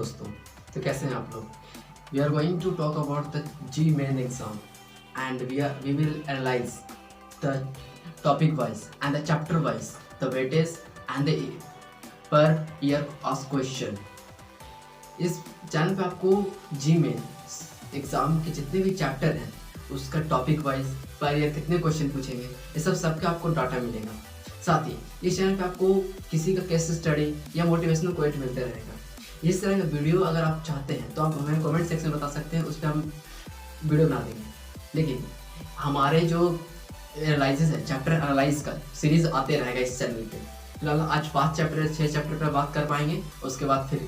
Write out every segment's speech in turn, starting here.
दोस्तों, तो कैसे हैं आप लोग। We are going to talk about the JEE Main exam and we will analyse the topic wise and the chapter wise the weightage and the per year asked question. इस channel पे आपको जी Main exam के जितने भी chapter हैं उसका topic wise per year कितने question पूछेंगे, ये सबका आपको डाटा मिलेगा। साथ ही इस चैनल पे आपको किसी का केस स्टडी या मोटिवेशनल क्वेट मिलते रहेगा। इस तरह का वीडियो अगर आप चाहते हैं तो आप हमें कमेंट सेक्शन में बता सकते हैं, उस पर हम वीडियो बना देंगे। लेकिन हमारे जो एनालिसिस है, चैप्टर एनालाइज का सीरीज आते रहेगा इस चैनल पे। फिलहाल आज 5 चैप्टर 6 चैप्टर पर बात कर पाएंगे, उसके बाद फिर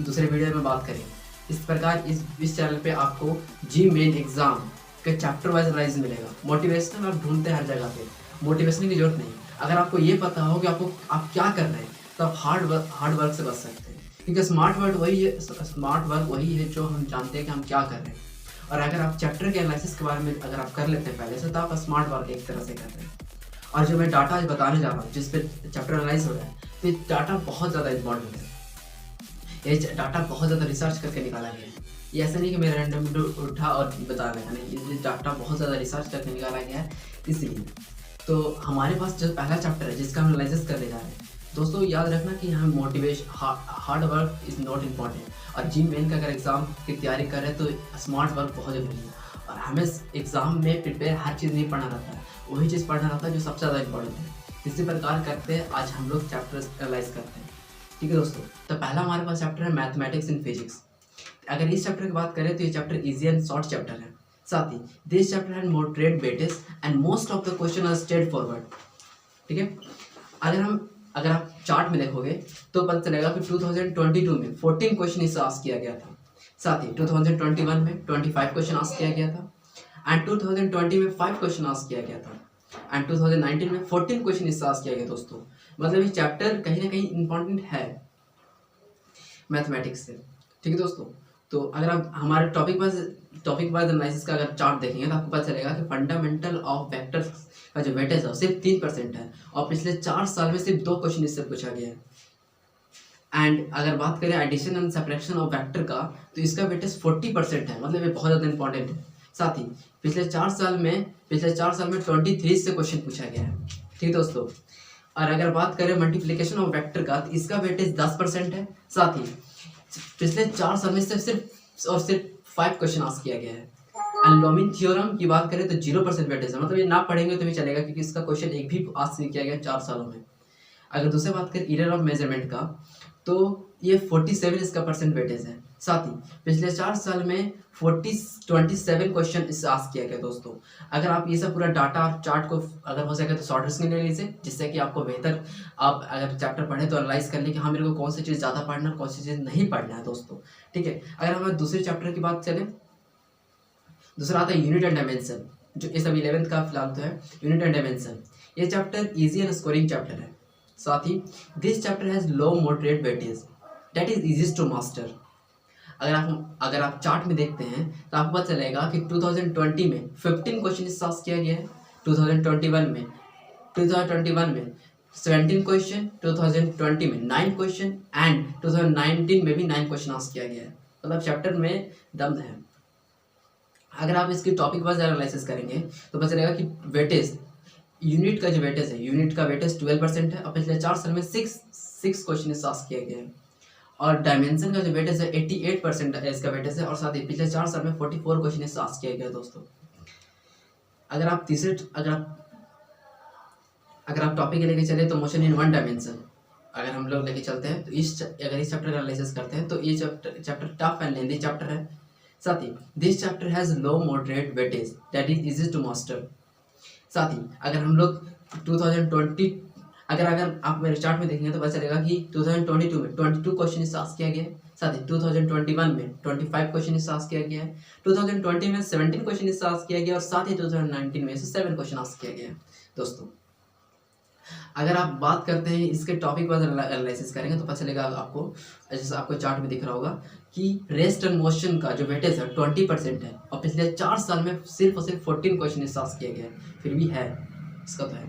दूसरे वीडियो में बात करेंगे। इस प्रकार इस चैनल पे आपको जी मेन एग्जाम के चैप्टर वाइज एनालाइज मिलेगा। मोटिवेशनल आप ढूंढते हैं हर जगह पे, मोटिवेशन की जरूरत नहीं। अगर आपको ये पता हो कि आप क्या कर रहे हैं तो आप हार्ड वर्क से बच सकते हैं, क्योंकि स्मार्ट वर्क वही है जो हम जानते हैं कि हम क्या कर रहे हैं। और अगर आप चैप्टर के एनालिसिस के बारे में अगर आप कर लेते हैं पहले से, तो आप स्मार्ट वर्क एक तरह से कर रहे हैं। और जो मैं डाटा आज बताने जा रहा हूँ जिस पे चैप्टर एनालाइज हो रहा है, तो ये डाटा बहुत ज़्यादा इंपॉर्टेंट है। ये डाटा बहुत ज़्यादा रिसर्च करके निकाला गया है। ये ऐसा नहीं कि मेरा रैंडम उठा और बता रहा है, नहीं, ये डाटा बहुत ज़्यादा रिसर्च करके निकाला गया है। इसलिए तो हमारे पास जो पहला चैप्टर है जिसका हम एनालिसिस करने जा रहे हैं, दोस्तों याद रखना कि हम motivation hard work is not important. और जी मेन का अगर एग्ज़ाम की तैयारी कर रहे हैं तो स्मार्ट वर्क बहुत ज़रूरी है। और हमें एग्ज़ाम में प्रिपेयर हर चीज़ नहीं पढ़ना रहता है, वही चीज़ पढ़ना रहता है जो सबसे ज़्यादा इंपॉर्टेंट है। इसी प्रकार करते हैं आज हम लोग चैप्टर एनालाइज करते हैं, ठीक है दोस्तों। तो पहला हमारे पास चैप्टर है मैथमेटिक्स इन फिजिक्स। अगर इस चैप्टर की बात करें तो ये chapter easy and short chapter है। साथ ही this chapter has moderate weightage and most of the question are straightforward, ठीक है। अगर आप चार्ट में देखोगे तो पता चलेगा कि 2022 में 14 क्वेश्चन इससे आस्क किया गया था। साथ ही 2021 में 25 क्वेश्चन आस्क किया गया था एंड 2020 में 5 क्वेश्चन आस्क किया गया था एंड 2019 में 14 क्वेश्चन इससे आस्क किया गया। दोस्तों मतलब ये चैप्टर कहीं ना कहीं इंपॉर्टेंट है मैथमेटिक्स से, ठीक है दोस्तों। तो अगर आप हमारे टॉपिक वाइज एनालिसिस का अगर चार्ट देखेंगे तो आपको पता चलेगा कि फंडामेंटल ऑफ वेक्टर्स का जो वेटेज है सिर्फ 3% है और पिछले 4 साल में सिर्फ 2 क्वेश्चन इससे पूछा गया है। एंड अगर बात करें addition and subtraction of vector का तो इसका वेटेज 40% है, मतलब ये बहुत ज़्यादा इंपॉर्टेंट है। साथ ही पिछले 4 साल में 23 से क्वेश्चन पूछा गया है, ठीक है दोस्तों। और अगर बात करें मल्टीप्लिकेशन ऑफ वेक्टर का तो इसका वेटेज 10% है। साथ ही पिछले 4 साल में सिर्फ 5 क्वेश्चन आस्क किया गया है। एंड लोमिन थ्योरम की बात करें तो 0% वेटेज है, मतलब ये ना पढ़ेंगे तो भी चलेगा क्योंकि इसका क्वेश्चन एक भी आस्क नहीं किया गया 4 सालों में। अगर दूसरी बात करें एरर ऑफ मेजरमेंट का तो ये 47 इसका परसेंट वेटेज है। साथ ही पिछले 4 साल में 27 क्वेश्चन इससे आस्क किया गया। दोस्तों अगर आप ये सब पूरा डाटा और चार्ट को अगर हो सके तो शॉर्ट स्क्रीन ले लीजिए, जिससे कि आपको बेहतर आप अगर चैप्टर पढ़ें तो एनालाइज कर लें कि हाँ मेरे को कौन सी चीज़ ज़्यादा पढ़ना है कौन सी चीज़ नहीं पढ़ना है दोस्तों, ठीक है। अगर हमें दूसरे चैप्टर की बात चलें, दूसरा आता है यूनिट एंड डायमेंशन, जो ये सब 11th का फिलहाल तो है यूनिट एंड डायमेंशन। ये chapter easy and scoring chapter है। साथ ही this chapter has low moderate weightage that is easiest to master. अगर आप चार्ट में देखते हैं तो आपको पता चलेगा कि 2020 में 15 क्वेश्चन इससे आस्क किया गया है, 2021 में 17 क्वेश्चन, 2020 में 9 क्वेश्चन एंड 2019 में भी 9 क्वेश्चन आस्क किया गया है। मतलब चैप्टर में दम है। अगर आप इसकी टॉपिक वाइज एनालिसिस करेंगे तो पता चलेगा कि वेटेज यूनिट का जो वेटेज है, यूनिट का वेटेज 12% है और पिछले 4 साल में 6 क्वेश्चन इससे आस्क किया गया है। और डायमेंशन का जो वेटेज है 88% है इसका वेटेज है और साथ ही पिछले 4 साल में 44 क्वेश्चन इससे आस्क किया गया। दोस्तों अगर आप टॉपिक लेके चले तो मोशन इन वन डायमेंशन अगर हम लोग लेके चलते हैं तो इस चैप्टर का एनालिसिस करते हैं तो ये chapter tough and lengthy chapter है। साथ ही this chapter has low moderate weightage that is easy to master. साथ ही अगर हम लोग 2020 अगर आप मेरे चार्ट में देखेंगे तो पता चलेगा कि 2022 में 22 क्वेश्चन इससे आस्क किया गया है। साथ ही 2021 में 25 क्वेश्चन इससे आस्क किया गया है, 2020 में 17 क्वेश्चन इससे आस्क किया गया और साथ ही 2019 में 7 क्वेश्चन आस्क किया गया है। दोस्तों अगर आप बात करते हैं इसके टॉपिक वाइज एनालिसिस करेंगे तो पता चलेगा आपको, जैसे आपको चार्ट में दिख रहा होगा कि रेस्ट एंड मोशन का जो वेटेज है 20% है और पिछले 4 साल में सिर्फ और सिर्फ 14 क्वेश्चन इससे आस्क किया गया है। फिर भी है, इसका तो है,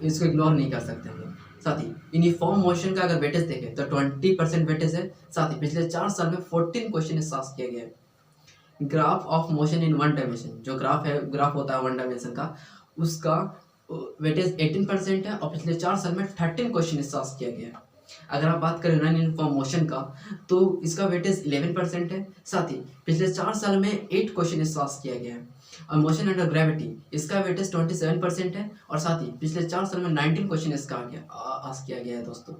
इसको इग्नोर नहीं कर सकते हम। साथ ही यूनिफॉर्म मोशन का अगर वेटेज देखें तो 20% वेटेज है। साथ ही पिछले 4 साल में 14 क्वेश्चन इस टास्क किया गया है। Graph of motion in one dimension, जो ग्राफ है, ग्राफ होता है वन डायमेंशन का, उसका वेटेज 18% है और पिछले 4 साल में 13 क्वेश्चन इस टास्क किया गया है। अगर आप बात करें नॉन यूनिफॉर्म मोशन का तो इसका वेटेज 11% है। साथ ही पिछले 4 साल में 8 क्वेश्चन इस टास्क किया गया है। और मोशन अंडर ग्रेविटी, इसका वेटेज 27% है और साथ ही पिछले 4 साल में 19 क्वेश्चन इसका आस्क किया गया है दोस्तों।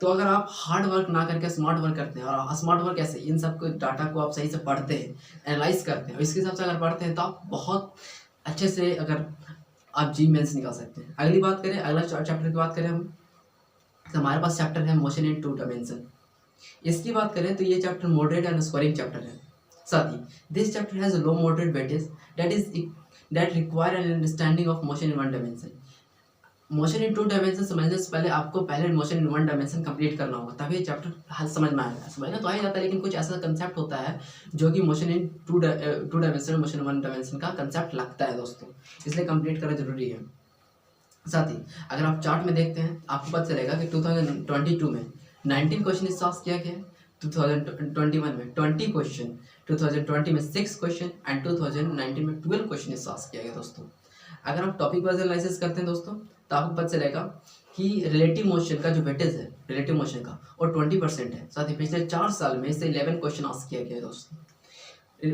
तो अगर आप हार्ड वर्क ना करके स्मार्ट वर्क करते हैं, और स्मार्ट वर्क कैसे, इन सब को डाटा को आप सही से पढ़ते हैं, एनालाइज करते हैं और इसके हिसाब से अगर पढ़ते हैं तो आप बहुत अच्छे से अगर आप जी मेंस निकाल सकते हैं। अगली बात करें, अगला चैप्टर की बात करें हम, तो हमारे पास चैप्टर है मोशन इन 2 डायमेंशन। इसकी बात करें तो ये chapter moderate and scoring chapter है। साथ ही this chapter has low moderate weightage that require an understanding of motion in 1 dimension. Motion in 2 dimension समझने से पहले आपको पहले मोशन इन 1 डायमेंशन कंप्लीट करना होगा, तभी ये चैप्टर समझ में आएगा। समझना तो आ ही जाता है, लेकिन कुछ ऐसा कंसेप्ट होता है जो कि motion in 2 dimension motion in 1 dimension का कंसेप्ट लगता है दोस्तों, इसलिए कंप्लीट करना जरूरी है। साथ ही अगर आप चार्ट में देखते हैं आपको पता चलेगा कि 2022 में 19 क्वेश्चन इस टास्क किया गया है, 2021 में 20 क्वेश्चन, 2020 में 6 क्वेश्चन एंड 2019 में 12 क्वेश्चन इस टास्क किया गया दोस्तों। अगर आप टॉपिक वाइज एनालिसिस करते हैं दोस्तों तो आपको पता चलेगा कि रिलेटिव मोशन का जो वेटेज है रिलेटिव मोशन का और 20% है। साथ ही पिछले 4 साल में इससे 11 क्वेश्चन आस्क किया गया है दोस्तों।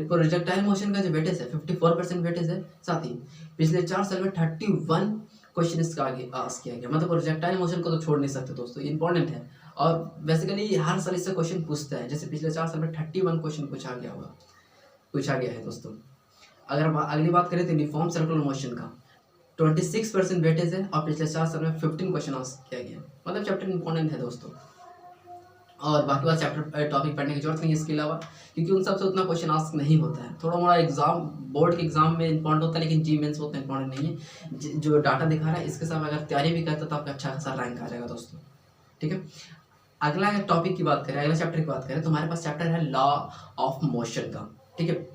प्रोजेक्टाइल मोशन का जो वेटेज है 54% वेटेज है। साथ ही पिछले 4 साल में 31 क्वेश्चन इसका आगे आस्क किया गया। मतलब प्रोजेक्टाइल मोशन को तो छोड़ नहीं सकते दोस्तों, इंपॉर्टेंट है और बेसिकली हर साल इससे क्वेश्चन पूछता है। जैसे पिछले 4 साल में 31 क्वेश्चन पूछा गया है दोस्तों। अगर हम अगली बात करें तो यूनिफॉर्म सर्कुलर मोशन का 26% वेटेज है और पिछले 4 साल में 15 क्वेश्चन आस्क किया गया। मतलब चैप्टर इंपॉर्टेंट है दोस्तों, और बाकी बात चैप्टर टॉपिक पढ़ने की जरूरत नहीं है इसके अलावा, क्योंकि उन सबसे उतना क्वेश्चन आस्क नहीं होता है। थोड़ा मोड़ा एग्जाम बोर्ड के एग्जाम में इंपॉर्टेंट होता है, लेकिन जी मेंस उतना इंपॉर्टेंट नहीं है। जो डाटा दिखा रहा है इसके साथ अगर तैयारी भी करता तो आपका अच्छा खासा रैंक आ जाएगा दोस्तों। ठीक है, अगला टॉपिक की बात करें, अगला चैप्टर की बात करें तो हमारे पास चैप्टर है लॉ ऑफ मोशन का। ठीक है,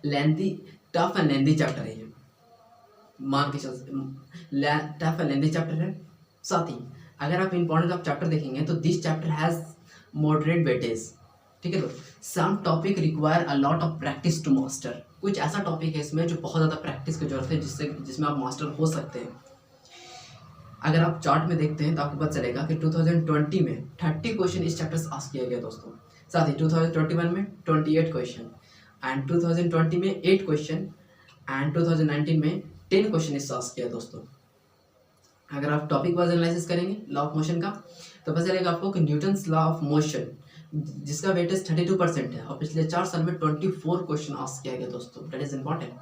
lengthy tough and lengthy chapter है ये, मान के चल टफ एंड लेंथी चैप्टर है। साथ ही अगर आप इंपॉर्टेंट ऑफ चैप्टर देखेंगे तो this chapter has moderate weightage. ठीक है, तो some topic require a lot of practice to master. कुछ ऐसा टॉपिक है इसमें जो बहुत ज़्यादा प्रैक्टिस की जरूरत है जिसमें आप मास्टर हो सकते हैं। अगर आप चार्ट में देखते हैं तो आपको पता चलेगा कि 2020 में 30 क्वेश्चन इस चैप्टर से आस्क किया गया दोस्तों। साथ ही 2021 में 28 क्वेश्चन एंड 2020 में 8 क्वेश्चन एंड 2019 में 10 क्वेश्चन इस आस्क किया दोस्तों। अगर आप टॉपिक वाइज एनालिसिस करेंगे लॉ ऑफ मोशन का तो पता चलेगा आपको कि न्यूटन्स लॉ ऑफ मोशन जिसका वेटेज 32% है और पिछले 4 साल में 24 क्वेश्चन आस्क किया गया दोस्तों। That is important.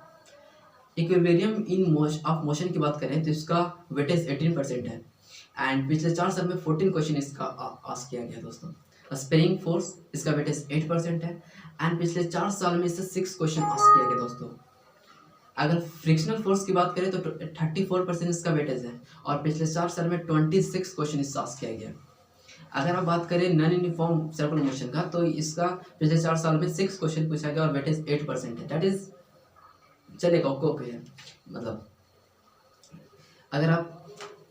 Equilibrium in of motion की बात करें तो इसका वेटेज 18% है एंड पिछले 4 साल में 14 क्वेश्चन इसका आस्क किया गया दोस्तों। स्प्रिंग फोर्स इसका वेटेज 8% है एंड पिछले 4 साल में इससे 6 क्वेश्चन आस्क किया गया दोस्तों। अगर फ्रिक्शनल फोर्स की बात करें तो 34% इसका वेटेज है और पिछले 4 साल में 26 क्वेश्चन इससे आस्क किया गया। अगर आप बात करें नॉन यूनिफॉर्म सर्कुलर मोशन का तो इसका पिछले 4 साल में 6 क्वेश्चन पूछा गया और वेटेज 8% है। दैट इज चलेगा, ओके है। मतलब अगर आप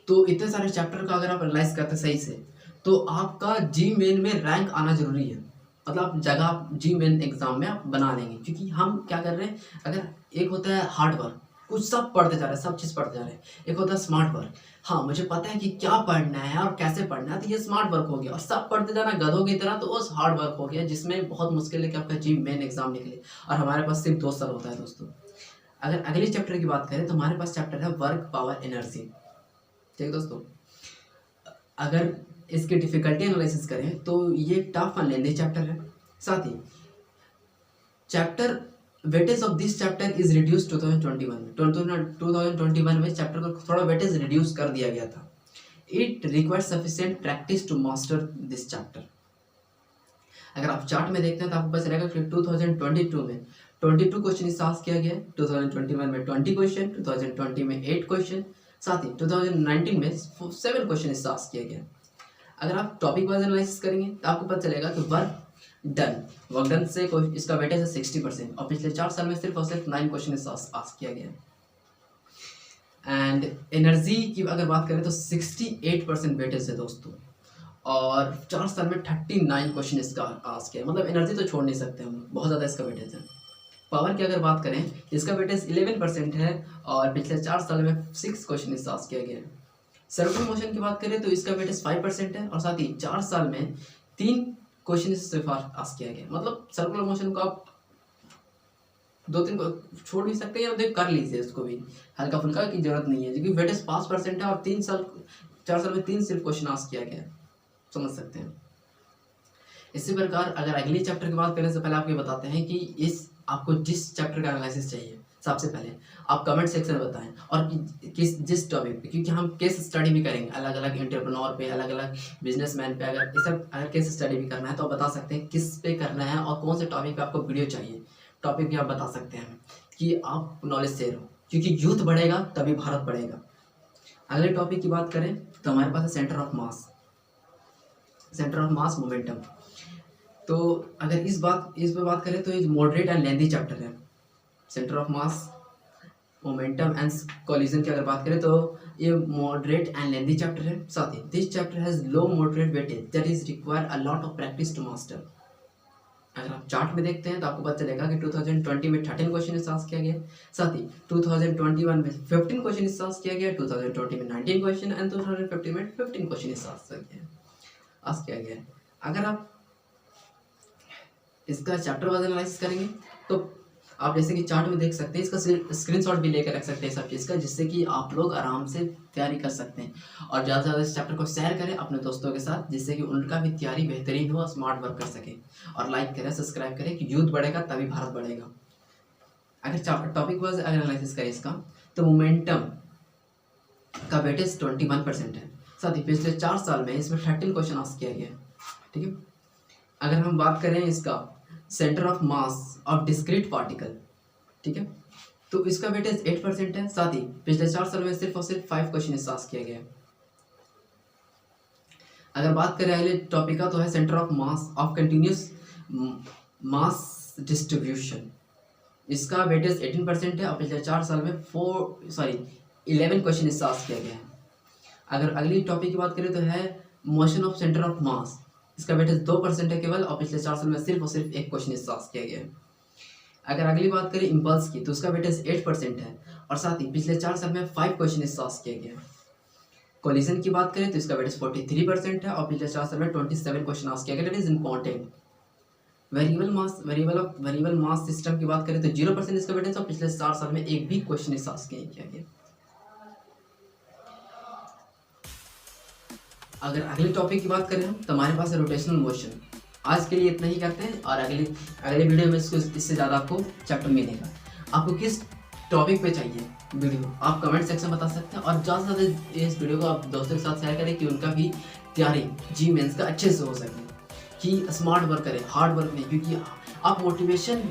तो इतने सारे चैप्टर का अगर आप एनालाइज करते सही से तो आपका जी मेन में रैंक आना जरूरी है। मतलब जगह आप जी मेन एग्जाम में आप बना लेंगे, क्योंकि हम क्या कर रहे हैं, अगर एक होता है हार्ड वर्क, कुछ सब पढ़ते जा रहे हैं, सब चीज़ पढ़ते जा रहे हैं, एक होता है स्मार्ट वर्क, हाँ मुझे पता है कि क्या पढ़ना है और कैसे पढ़ना है, तो ये स्मार्ट वर्क हो गया। और सब पढ़ते जाना गधों की तरह तो वो हार्ड वर्क हो गया, जिसमें बहुत मुश्किल है कि आपका जी मेन एग्जाम निकले। और हमारे पास सिर्फ 2 साल होता है दोस्तों। अगर अगले चैप्टर की बात करें तो हमारे पास चैप्टर है वर्क पावर एनर्जी। ठीक है दोस्तों, अगर इसकी डिफिकल्टी एनालिसिस करें तो ये टफ एंड लेंथी चैप्टर है। साथ ही chapter weightage of this chapter is reduce 2021 में चैप्टर को थोड़ा वेटेज रिड्यूस कर दिया गया था। It requires sufficient practice to master this chapter. अगर आप चार्ट में देखते हैं तो आपको पता चलेगा कि 2022 में 22 क्वेश्चन इस आस्क किया गया, 2021 में 20 क्वेश्चन, 2020 में 8 क्वेश्चन, साथ ही 2019 में 7 क्वेश्चन इस आस्क किया गया। अगर आप टॉपिक वाइज एनालिसिस करेंगे तो आपको पता चलेगा कि वर्क डन से इसका वेटेज है 60% और पिछले 4 साल में सिर्फ और सिर्फ 9 क्वेश्चन इस आस्क किया गया। एंड एनर्जी की अगर बात करें तो 68% वेटेज है दोस्तों, और 4 साल में 39 क्वेश्चन इसका आस्क किया, मतलब एनर्जी तो छोड़ नहीं सकते हम, बहुत ज़्यादा इसका वेटेज है। पावर की अगर बात करें इसका वेटेज 11% है, और पिछले 4 साल में 6 क्वेश्चन इसका आस्क किया गया है। सर्कुलर मोशन की बात करें तो इसका वेटेज 5% है, और साथ ही 4 साल में 3 क्वेश्चन इससे आस्क किया गया। मतलब सर्कुलर मोशन को आप 2-3 को छोड़ भी सकते हैं, या कर लीजिए इसको भी, हल्का फुल्का की जरूरत नहीं है, क्योंकि वेटेज 5% है और 4 साल में 3 सिर्फ क्वेश्चन आस्क किया गया है, समझ सकते हैं। इसी प्रकार अगर अगली चैप्टर की बात करें से पहले आपको बताते हैं कि इस आपको जिस चैप्टर का एनालिसिस चाहिए, सबसे पहले आप कमेंट सेक्शन में बताएं, और जिस टॉपिक पे, क्योंकि हम केस स्टडी भी करेंगे अलग अलग एंटरप्रेन्योर पे, अलग अलग बिजनेसमैन पे, अगर इस सब अगर केस स्टडी भी करना है तो आप बता सकते हैं किस पे करना है और कौन से टॉपिक पे आपको वीडियो चाहिए, टॉपिक भी आप बता सकते हैं कि आप नॉलेज शेयर हो, क्योंकि यूथ बढ़ेगा तभी भारत बढ़ेगा। अगले टॉपिक की बात करें तो हमारे पास है सेंटर ऑफ मास मोमेंटम। तो अगर इस पे बात करें तो ये मॉडरेट एंड लेंथी चैप्टर है। Centre of mass momentum and collision की अगर बात करें तो ये मॉडरेट एंड लेंथी चैप्टर है। साथ ही this chapter has low moderate weightage that is require a lot of practice to master. अगर आप चार्ट में देखते हैं तो आपको पता चलेगा कि 2020 में 13 क्वेश्चन आस्क किया गया, साथ ही 2021 में 15 क्वेश्चन आस्क किया गया, 2020 में 19 क्वेश्चन एंड 2015 में 15 क्वेश्चन आस्क किया गया। अगर आप इसका चैप्टर वाइज एनालिसिस करेंगे तो आप जैसे कि चार्ट में देख सकते हैं, इसका स्क्रीनशॉट भी लेकर रख सकते हैं सब चीज़ का, जिससे कि आप लोग आराम से तैयारी कर सकते हैं। और ज़्यादा से ज़्यादा इस चैप्टर को शेयर करें अपने दोस्तों के साथ, जिससे कि उनका भी तैयारी बेहतरीन हो, स्मार्ट वर्क कर सके। और लाइक करें, सब्सक्राइब करें, कि यूथ बढ़ेगा तभी भारत बढ़ेगा। अगर टॉपिक वाइज अगर एनालिसिस करें इसका तो मोमेंटम का वेटेज 21% है। साथ ही पिछले 4 साल में इसमें 13 क्वेश्चन आस्क किया गया है। ठीक है, अगर हम बात करें इसका centre of mass of discrete particle, ठीक है, तो इसका वेटेज 8% है। साथ ही पिछले 4 साल में सिर्फ और सिर्फ 5 क्वेश्चन आस्क किया गया है। अगर बात करें अगले टॉपिक का तो है centre of mass of continuous mass distribution. इसका वेटेज 18% है और पिछले 4 साल में 11 क्वेश्चन इससे आस्क किया गया है। अगर अगली टॉपिक की बात करें तो है motion of centre of mass. इसका वेटेज 2% है केवल, और पिछले 4 साल में सिर्फ और सिर्फ 1 क्वेश्चन इससे आस्क किया गया है। अगर अगली बात करें इम्पल्स की तो उसका वेटेज 8% है, और साथ ही पिछले 4 साल में 5 क्वेश्चन इससे आस्क किया गया है। कोलिजन की बात करें तो इसका वेटेज 43% है, और पिछले 4 साल में 27 क्वेश्चन आस्क किया गया। That is important. Variable mass system की बात करें तो 0% इसका वेटेज, और पिछले 4 साल में एक भी क्वेश्चन इससे आस्क नहीं किया गया। अगर अगले टॉपिक की बात करें तो हमारे पास है रोटेशनल मोशन। आज के लिए इतना ही करते हैं, और अगले वीडियो में इससे ज़्यादा आपको चैप्टर मिलेगा। आपको किस टॉपिक पे चाहिए वीडियो आप कमेंट सेक्शन में बता सकते हैं, और ज़्यादा से ज़्यादा इस वीडियो को आप दोस्तों के साथ शेयर करें कि उनका भी तैयारी जी मेंस का अच्छे से हो सके, कि स्मार्ट वर्क करें, हार्ड वर्क नहीं। क्योंकि आप मोटिवेशन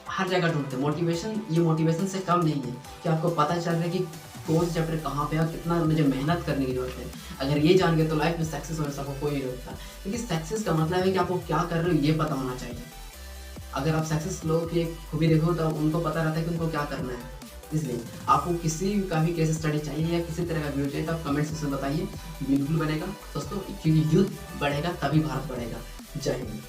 हर जगह ढूंढते हैं, मोटिवेशन से कम नहीं है कि आपको पता चल रहा है कि कौन सा चैप्टर कहाँ पे है, कितना मुझे मेहनत करने की जरूरत है। अगर ये जान गए तो लाइफ में सक्सेस होने सबको कोई नहीं होता, क्योंकि सक्सेस का मतलब है कि आपको क्या कर रहे हो ये पता होना चाहिए। अगर आप सक्सेस लोगों की एक खूबी देखो तो उनको पता रहता है कि उनको क्या करना है। इसलिए आपको किसी का भी केस स्टडी चाहिए या किसी तरह का वीडियो चाहिए तो आप कमेंट सेक्शन में बताइए, बिल्कुल बनेगा दोस्तों, क्योंकि यूथ बढ़ेगा तभी भारत बढ़ेगा। जय हिंद।